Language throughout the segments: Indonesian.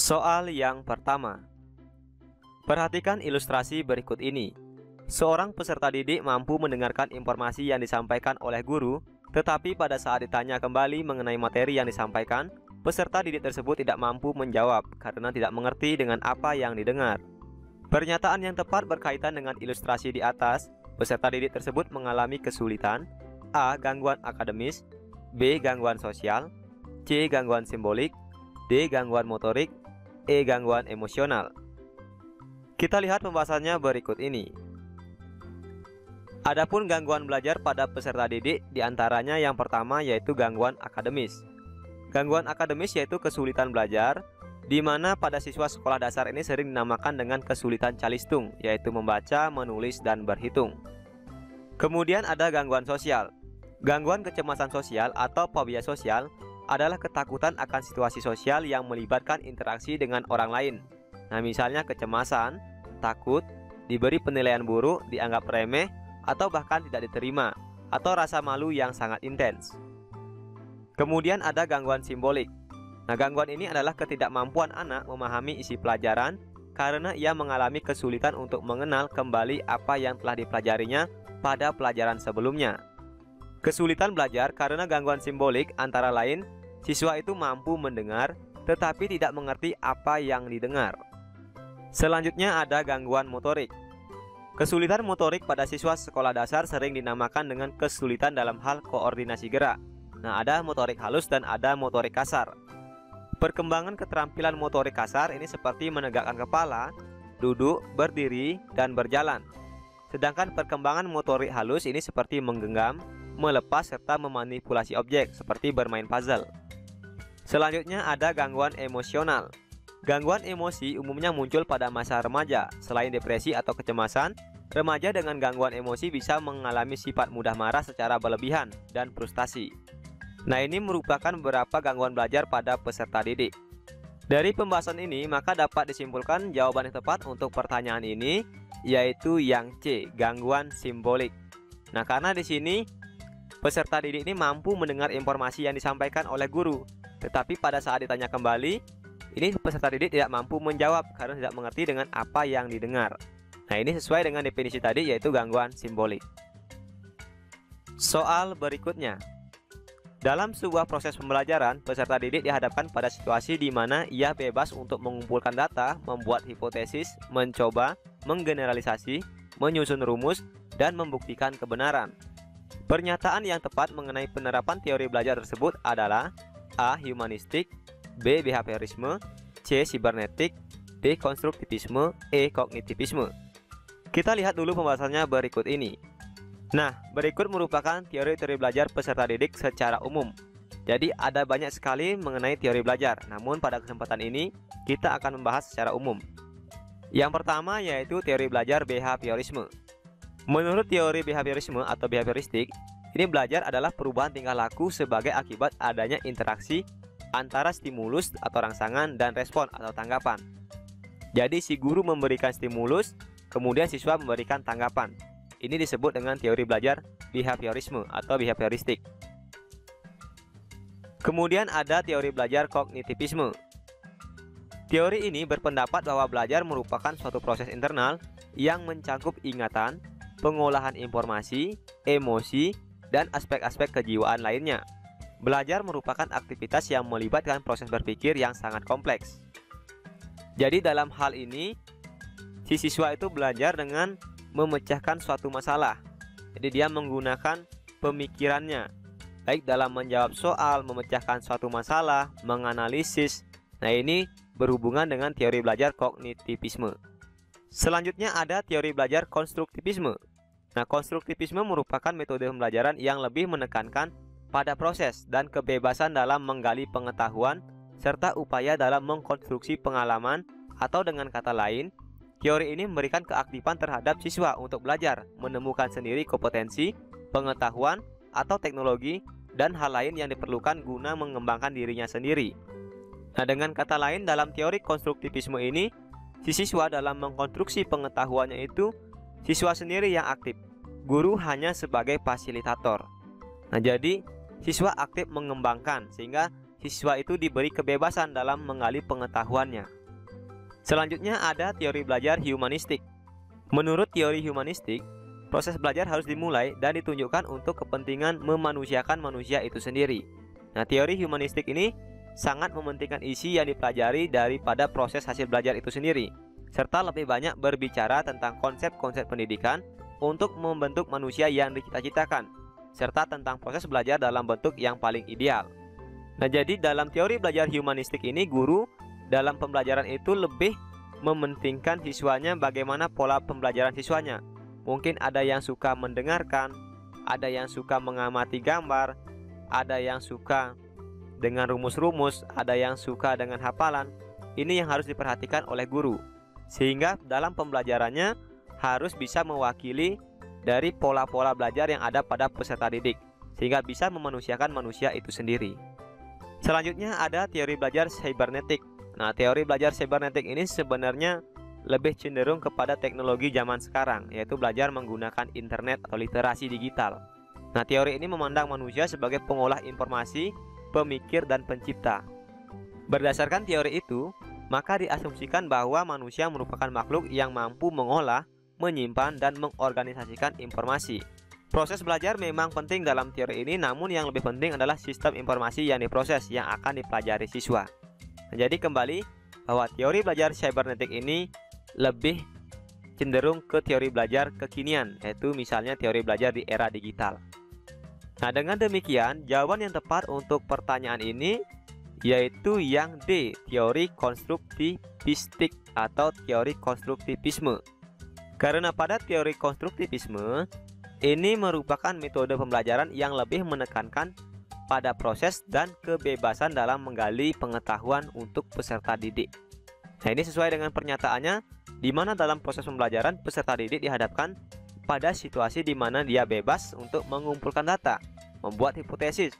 Soal yang pertama. Perhatikan ilustrasi berikut ini. Seorang peserta didik mampu mendengarkan informasi yang disampaikan oleh guru, tetapi pada saat ditanya kembali mengenai materi yang disampaikan, peserta didik tersebut tidak mampu menjawab karena tidak mengerti dengan apa yang didengar. Pernyataan yang tepat berkaitan dengan ilustrasi di atas. Peserta didik tersebut mengalami kesulitan: A. Gangguan akademis, B. Gangguan sosial, C. Gangguan simbolik, D. Gangguan motorik, E. Gangguan emosional. Kita lihat pembahasannya berikut ini. Adapun gangguan belajar pada peserta didik diantaranya yang pertama yaitu gangguan akademis. Gangguan akademis yaitu kesulitan belajar, di mana pada siswa sekolah dasar ini sering dinamakan dengan kesulitan calistung, yaitu membaca, menulis, dan berhitung. Kemudian ada gangguan sosial. Gangguan kecemasan sosial atau fobia sosial adalah ketakutan akan situasi sosial yang melibatkan interaksi dengan orang lain. Nah, misalnya kecemasan, takut, diberi penilaian buruk, dianggap remeh, atau bahkan tidak diterima, atau rasa malu yang sangat intens. Kemudian ada gangguan simbolik. Nah, gangguan ini adalah ketidakmampuan anak memahami isi pelajaran karena ia mengalami kesulitan untuk mengenal kembali apa yang telah dipelajarinya pada pelajaran sebelumnya. Kesulitan belajar karena gangguan simbolik antara lain, siswa itu mampu mendengar tetapi tidak mengerti apa yang didengar. Selanjutnya ada gangguan motorik. Kesulitan motorik pada siswa sekolah dasar sering dinamakan dengan kesulitan dalam hal koordinasi gerak. Nah, ada motorik halus dan ada motorik kasar. Perkembangan keterampilan motorik kasar ini seperti menegakkan kepala, duduk, berdiri, dan berjalan. Sedangkan perkembangan motorik halus ini seperti menggenggam, melepas, serta memanipulasi objek seperti bermain puzzle. Selanjutnya ada gangguan emosional. Gangguan emosi umumnya muncul pada masa remaja. Selain depresi atau kecemasan, remaja dengan gangguan emosi bisa mengalami sifat mudah marah secara berlebihan dan frustasi. Nah, ini merupakan beberapa gangguan belajar pada peserta didik. Dari pembahasan ini, maka dapat disimpulkan jawaban yang tepat untuk pertanyaan ini yaitu yang C, gangguan simbolik. Nah, karena di sini peserta didik ini mampu mendengar informasi yang disampaikan oleh guru, tetapi pada saat ditanya kembali, ini peserta didik tidak mampu menjawab karena tidak mengerti dengan apa yang didengar. Nah, ini sesuai dengan definisi tadi yaitu gangguan simbolik. Soal berikutnya. Dalam sebuah proses pembelajaran, peserta didik dihadapkan pada situasi di mana ia bebas untuk mengumpulkan data, membuat hipotesis, mencoba, menggeneralisasi, menyusun rumus, dan membuktikan kebenaran. Pernyataan yang tepat mengenai penerapan teori belajar tersebut adalah A. Humanistik, B. Behaviorisme, C. Sibernetik, D. Konstruktivisme, E. Kognitivisme. Kita lihat dulu pembahasannya berikut ini. Nah, berikut merupakan teori-teori belajar peserta didik secara umum. Jadi ada banyak sekali mengenai teori belajar, namun pada kesempatan ini kita akan membahas secara umum. Yang pertama yaitu teori belajar behaviorisme. Menurut teori behaviorisme atau behavioristik, ini belajar adalah perubahan tingkah laku sebagai akibat adanya interaksi antara stimulus atau rangsangan dan respon atau tanggapan. Jadi si guru memberikan stimulus, kemudian siswa memberikan tanggapan. Ini disebut dengan teori belajar behaviorisme atau behavioristik. Kemudian ada teori belajar kognitivisme. Teori ini berpendapat bahwa belajar merupakan suatu proses internal yang mencakup ingatan, pengolahan informasi, emosi, dan aspek-aspek kejiwaan lainnya. Belajar merupakan aktivitas yang melibatkan proses berpikir yang sangat kompleks. Jadi dalam hal ini, si siswa itu belajar dengan memecahkan suatu masalah. Jadi dia menggunakan pemikirannya, baik dalam menjawab soal, memecahkan suatu masalah, menganalisis. Nah, ini berhubungan dengan teori belajar kognitivisme. Selanjutnya ada teori belajar konstruktivisme. Nah, konstruktivisme merupakan metode pembelajaran yang lebih menekankan pada proses dan kebebasan dalam menggali pengetahuan serta upaya dalam mengkonstruksi pengalaman, atau dengan kata lain, teori ini memberikan keaktifan terhadap siswa untuk belajar, menemukan sendiri kompetensi, pengetahuan, atau teknologi, dan hal lain yang diperlukan guna mengembangkan dirinya sendiri. Nah, dengan kata lain, dalam teori konstruktivisme ini, si siswa dalam mengkonstruksi pengetahuannya itu siswa sendiri yang aktif, guru hanya sebagai fasilitator. Nah, jadi siswa aktif mengembangkan sehingga siswa itu diberi kebebasan dalam menggali pengetahuannya. Selanjutnya ada teori belajar humanistik. Menurut teori humanistik, proses belajar harus dimulai dan ditunjukkan untuk kepentingan memanusiakan manusia itu sendiri. Nah, teori humanistik ini sangat mementingkan isi yang dipelajari daripada proses hasil belajar itu sendiri, serta lebih banyak berbicara tentang konsep-konsep pendidikan untuk membentuk manusia yang dicita-citakan, serta tentang proses belajar dalam bentuk yang paling ideal. Nah, jadi dalam teori belajar humanistik ini, guru dalam pembelajaran itu lebih mementingkan siswanya, bagaimana pola pembelajaran siswanya. Mungkin ada yang suka mendengarkan, ada yang suka mengamati gambar, ada yang suka dengan rumus-rumus, ada yang suka dengan hafalan. Ini yang harus diperhatikan oleh guru, sehingga dalam pembelajarannya harus bisa mewakili dari pola-pola belajar yang ada pada peserta didik, sehingga bisa memanusiakan manusia itu sendiri. Selanjutnya ada teori belajar cybernetik. Nah, teori belajar cybernetik ini sebenarnya lebih cenderung kepada teknologi zaman sekarang, yaitu belajar menggunakan internet atau literasi digital. Nah, teori ini memandang manusia sebagai pengolah informasi, pemikir, dan pencipta. Berdasarkan teori itu, maka diasumsikan bahwa manusia merupakan makhluk yang mampu mengolah, menyimpan, dan mengorganisasikan informasi. Proses belajar memang penting dalam teori ini, namun yang lebih penting adalah sistem informasi yang diproses yang akan dipelajari siswa. Nah, jadi kembali bahwa teori belajar cybernetik ini lebih cenderung ke teori belajar kekinian, yaitu misalnya teori belajar di era digital. Nah, dengan demikian jawaban yang tepat untuk pertanyaan ini yaitu yang D, teori konstruktivistik atau teori konstruktivisme. Karena pada teori konstruktivisme ini merupakan metode pembelajaran yang lebih menekankan pada proses dan kebebasan dalam menggali pengetahuan untuk peserta didik. Nah, ini sesuai dengan pernyataannya, di mana dalam proses pembelajaran peserta didik dihadapkan pada situasi di mana dia bebas untuk mengumpulkan data, membuat hipotesis,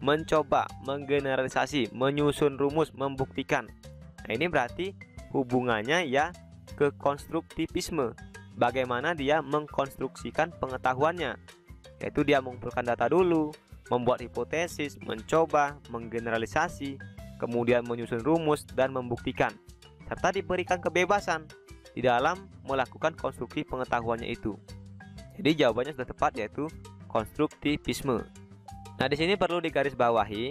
mencoba, menggeneralisasi, menyusun rumus, membuktikan. Nah, ini berarti hubungannya ya ke konstruktivisme. Bagaimana dia mengkonstruksikan pengetahuannya, yaitu dia mengumpulkan data dulu, membuat hipotesis, mencoba, menggeneralisasi, kemudian menyusun rumus dan membuktikan, serta diberikan kebebasan di dalam melakukan konstruksi pengetahuannya itu. Jadi jawabannya sudah tepat, yaitu konstruktivisme. Nah, di sini perlu digarisbawahi,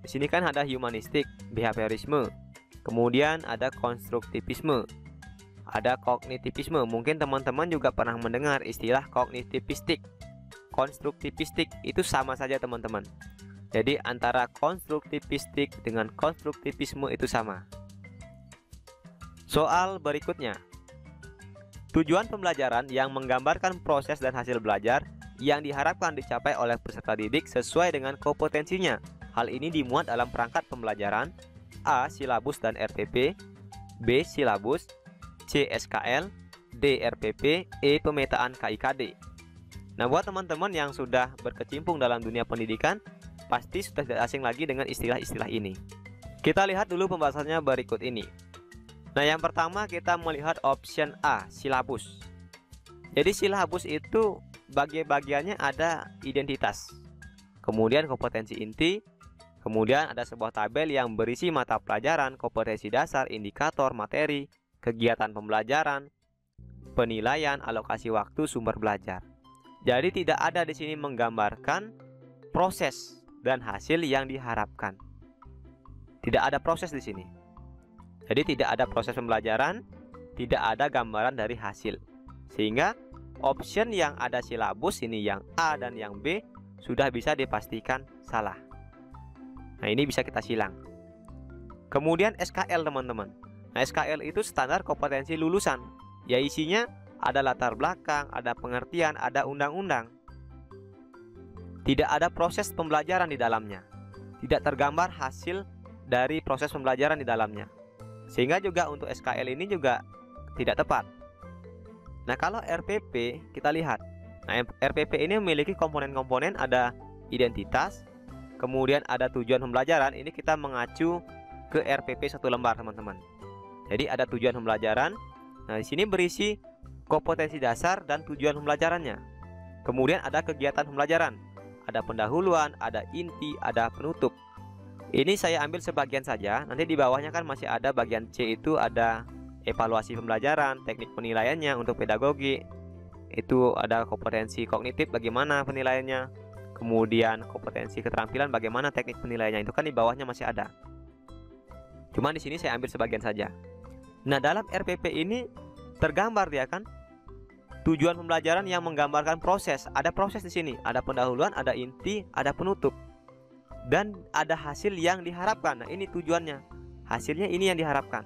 di sini kan ada humanistik, behaviorisme, kemudian ada konstruktivisme, ada kognitivisme. Mungkin teman-teman juga pernah mendengar istilah kognitivistik. Konstruktivistik itu sama saja teman-teman. Jadi antara konstruktivistik dengan konstruktivisme itu sama. Soal berikutnya. Tujuan pembelajaran yang menggambarkan proses dan hasil belajar yang diharapkan dicapai oleh peserta didik sesuai dengan kompetensinya. Hal ini dimuat dalam perangkat pembelajaran: A. Silabus dan RPP, B. Silabus, C. SKL, D. RPP, E. Pemetaan KIKD. Nah, buat teman-teman yang sudah berkecimpung dalam dunia pendidikan, pasti sudah tidak asing lagi dengan istilah-istilah ini. Kita lihat dulu pembahasannya berikut ini. Nah, yang pertama kita melihat option A, silabus. Jadi silabus itu bagian-bagiannya ada identitas, kemudian kompetensi inti, kemudian ada sebuah tabel yang berisi mata pelajaran, kompetensi dasar, indikator, materi, kegiatan pembelajaran, penilaian, alokasi waktu, sumber belajar. Jadi tidak ada di sini menggambarkan proses dan hasil yang diharapkan. Tidak ada proses di sini. Jadi tidak ada proses pembelajaran, tidak ada gambaran dari hasil. Sehingga option yang ada silabus ini, yang A dan yang B, sudah bisa dipastikan salah. Nah, ini bisa kita silang. Kemudian SKL teman-teman. Nah, SKL itu standar kompetensi lulusan. Ya, isinya ada latar belakang, ada pengertian, ada undang-undang. Tidak ada proses pembelajaran di dalamnya. Tidak tergambar hasil dari proses pembelajaran di dalamnya. Sehingga juga untuk SKL ini juga tidak tepat. Nah, kalau RPP kita lihat. Nah, RPP ini memiliki komponen-komponen, ada identitas, kemudian ada tujuan pembelajaran. Ini kita mengacu ke RPP 1 lembar, teman-teman. Jadi ada tujuan pembelajaran. Nah, di sini berisi kompetensi dasar dan tujuan pembelajarannya. Kemudian ada kegiatan pembelajaran. Ada pendahuluan, ada inti, ada penutup. Ini saya ambil sebagian saja, nanti di bawahnya kan masih ada bagian C, itu ada evaluasi pembelajaran, teknik penilaiannya untuk pedagogi. Itu ada kompetensi kognitif bagaimana penilaiannya, kemudian kompetensi keterampilan bagaimana teknik penilaiannya, itu kan di bawahnya masih ada. Cuma di sini saya ambil sebagian saja. Nah, dalam RPP ini tergambar dia kan tujuan pembelajaran yang menggambarkan proses. Ada proses di sini, ada pendahuluan, ada inti, ada penutup. Dan ada hasil yang diharapkan. Nah, ini tujuannya. Hasilnya ini yang diharapkan.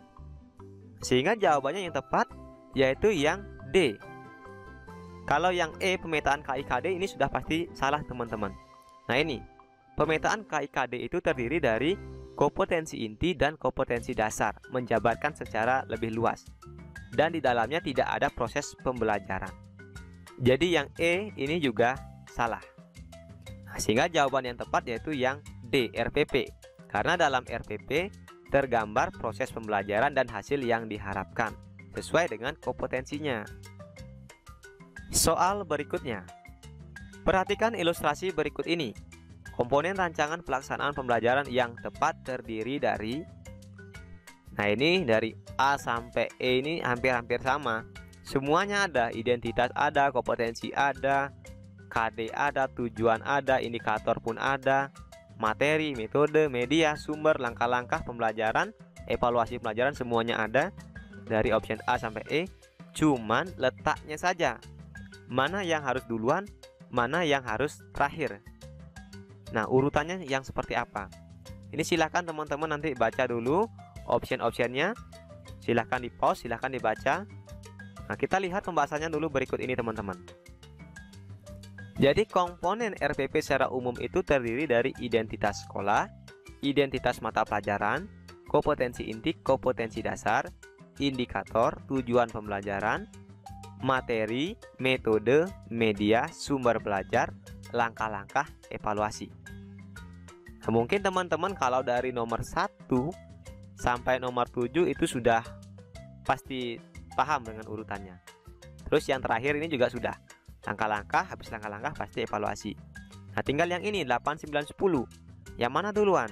Sehingga jawabannya yang tepat yaitu yang D. Kalau yang E, pemetaan KIKD, ini sudah pasti salah teman-teman. Nah, ini pemetaan KIKD itu terdiri dari kompetensi inti dan kompetensi dasar, menjabarkan secara lebih luas. Dan di dalamnya tidak ada proses pembelajaran. Jadi yang E ini juga salah. Nah, sehingga jawaban yang tepat yaitu yang D, RPP. Karena dalam RPP tergambar proses pembelajaran dan hasil yang diharapkan sesuai dengan kompetensinya. Soal berikutnya. Perhatikan ilustrasi berikut ini. Komponen rancangan pelaksanaan pembelajaran yang tepat terdiri dari, nah ini dari A sampai E ini hampir-hampir sama. Semuanya ada, identitas ada, kompetensi ada, KD ada, tujuan ada, indikator pun ada, materi, metode, media, sumber, langkah-langkah pembelajaran, evaluasi pembelajaran, semuanya ada dari option A sampai E. Cuman letaknya saja, mana yang harus duluan, mana yang harus terakhir. Nah, urutannya yang seperti apa? Ini silahkan teman-teman nanti baca dulu option-optionnya. Silahkan di pause, silahkan dibaca. Nah, kita lihat pembahasannya dulu berikut ini teman-teman. Jadi komponen RPP secara umum itu terdiri dari identitas sekolah, identitas mata pelajaran, kompetensi inti, kompetensi dasar, indikator, tujuan pembelajaran, materi, metode, media, sumber belajar, langkah-langkah evaluasi. Nah, mungkin teman-teman kalau dari nomor 1 sampai nomor 7 itu sudah pasti paham dengan urutannya. Terus yang terakhir ini juga sudah. Langkah-langkah, habis langkah-langkah pasti evaluasi. Nah, tinggal yang ini 8, 9, 10. Yang mana duluan?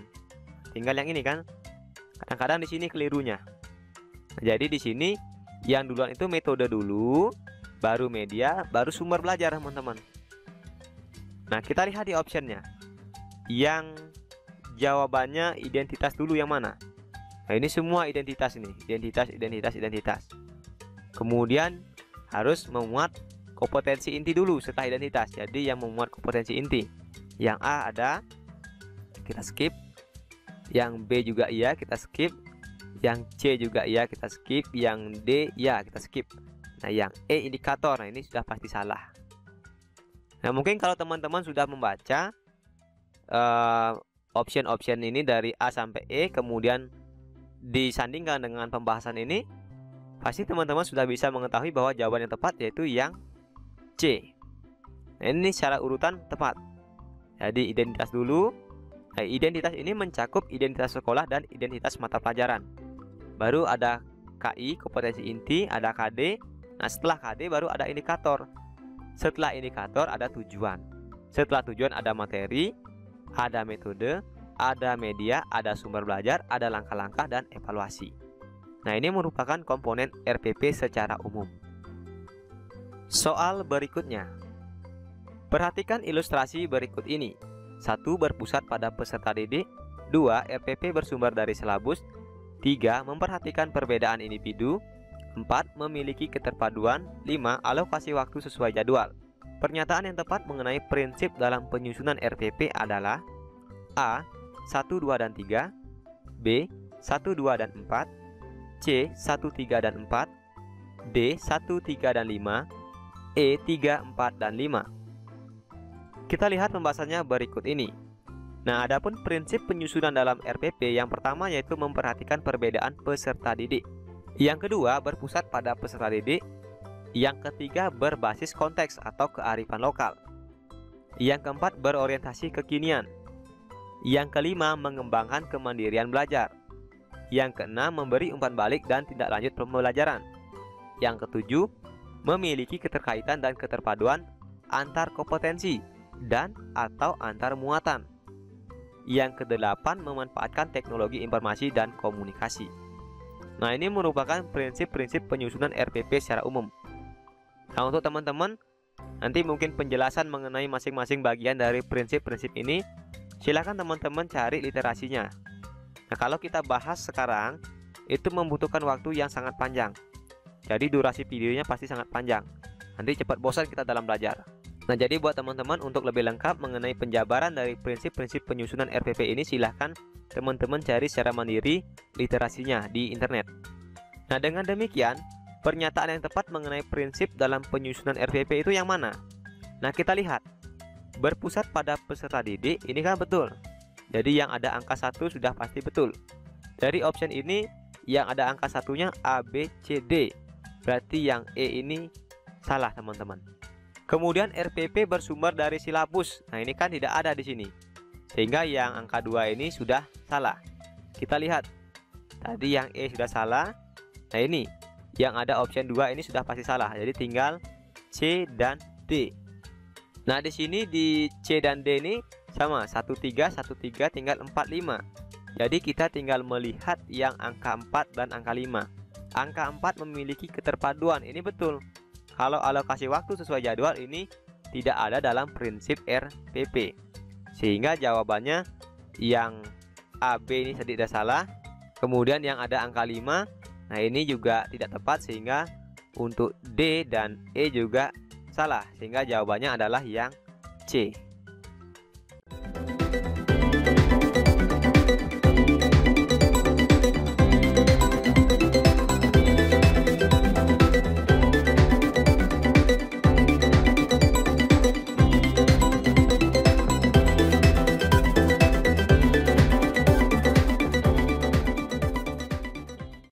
Tinggal yang ini kan. Kadang-kadang di sini kelirunya. Nah, jadi di sini yang duluan itu metode dulu, baru media, baru sumber belajar teman-teman. Nah, kita lihat di optionnya. Yang jawabannya identitas dulu yang mana? Nah, ini semua identitas ini. Identitas. Kemudian harus memuat kompetensi inti dulu setelah identitas. Jadi yang memuat kompetensi inti. Yang A ada, kita skip. Yang B juga iya, kita skip. Yang C juga iya, kita skip. Yang D ya, kita skip. Nah, yang E indikator. Nah, ini sudah pasti salah. Nah, mungkin kalau teman-teman sudah membaca option-option ini dari A sampai E, kemudian disandingkan dengan pembahasan ini, pasti teman-teman sudah bisa mengetahui bahwa jawaban yang tepat yaitu yang C. Nah, ini secara urutan tepat. Jadi identitas dulu. Nah, identitas ini mencakup identitas sekolah dan identitas mata pelajaran. Baru ada KI, kompetensi inti, ada KD. Nah, setelah KD baru ada indikator. Setelah indikator ada tujuan. Setelah tujuan ada materi, ada metode, ada media, ada sumber belajar, ada langkah-langkah dan evaluasi. Nah, ini merupakan komponen RPP secara umum. Soal berikutnya. Perhatikan ilustrasi berikut ini. 1. Berpusat pada peserta didik. 2. RPP bersumber dari silabus. 3. Memperhatikan perbedaan individu. 4. Memiliki keterpaduan. 5. Alokasi waktu sesuai jadwal. Pernyataan yang tepat mengenai prinsip dalam penyusunan RPP adalah A. 1, 2, dan 3. B. 1, 2, dan 4. C. 1, 3, dan 4. D. 1, 3, dan 5. E. 3, 4, dan 5. Kita lihat pembahasannya berikut ini. Nah, adapun prinsip penyusunan dalam RPP, yang pertama yaitu memperhatikan perbedaan peserta didik. Yang kedua, berpusat pada peserta didik. Yang ketiga, berbasis konteks atau kearifan lokal. Yang keempat, berorientasi kekinian. Yang kelima, mengembangkan kemandirian belajar. Yang keenam, memberi umpan balik dan tindak lanjut pembelajaran. Yang ketujuh, memiliki keterkaitan dan keterpaduan antar kompetensi dan atau antar muatan. Yang kedelapan, memanfaatkan teknologi informasi dan komunikasi. Nah, ini merupakan prinsip-prinsip penyusunan RPP secara umum. Nah, untuk teman-teman, nanti mungkin penjelasan mengenai masing-masing bagian dari prinsip-prinsip ini, silakan teman-teman cari literasinya. Nah, kalau kita bahas sekarang, itu membutuhkan waktu yang sangat panjang. Jadi durasi videonya pasti sangat panjang. Nanti cepat bosan kita dalam belajar. Nah, jadi buat teman-teman untuk lebih lengkap mengenai penjabaran dari prinsip-prinsip penyusunan RPP ini, silahkan teman-teman cari secara mandiri literasinya di internet. Nah, dengan demikian, pernyataan yang tepat mengenai prinsip dalam penyusunan RPP itu yang mana? Nah, kita lihat. Berpusat pada peserta didik, ini kan betul. Jadi yang ada angka 1 sudah pasti betul. Dari option ini, yang ada angka satunya A, B, C, D. Berarti yang E ini salah, teman-teman. Kemudian RPP bersumber dari silabus. Nah, ini kan tidak ada di sini. Sehingga yang angka 2 ini sudah salah. Kita lihat. Tadi yang E sudah salah. Nah, ini yang ada option 2 ini sudah pasti salah. Jadi tinggal C dan D. Nah, di sini di C dan D ini sama, 13 tinggal 45. Jadi kita tinggal melihat yang angka 4 dan angka 5. Angka 4 memiliki keterpaduan, ini betul. Kalau alokasi waktu sesuai jadwal ini tidak ada dalam prinsip RPP. Sehingga jawabannya yang A, B ini tidak salah. Kemudian yang ada angka 5, nah ini juga tidak tepat, sehingga untuk D dan E juga salah. Sehingga jawabannya adalah yang C.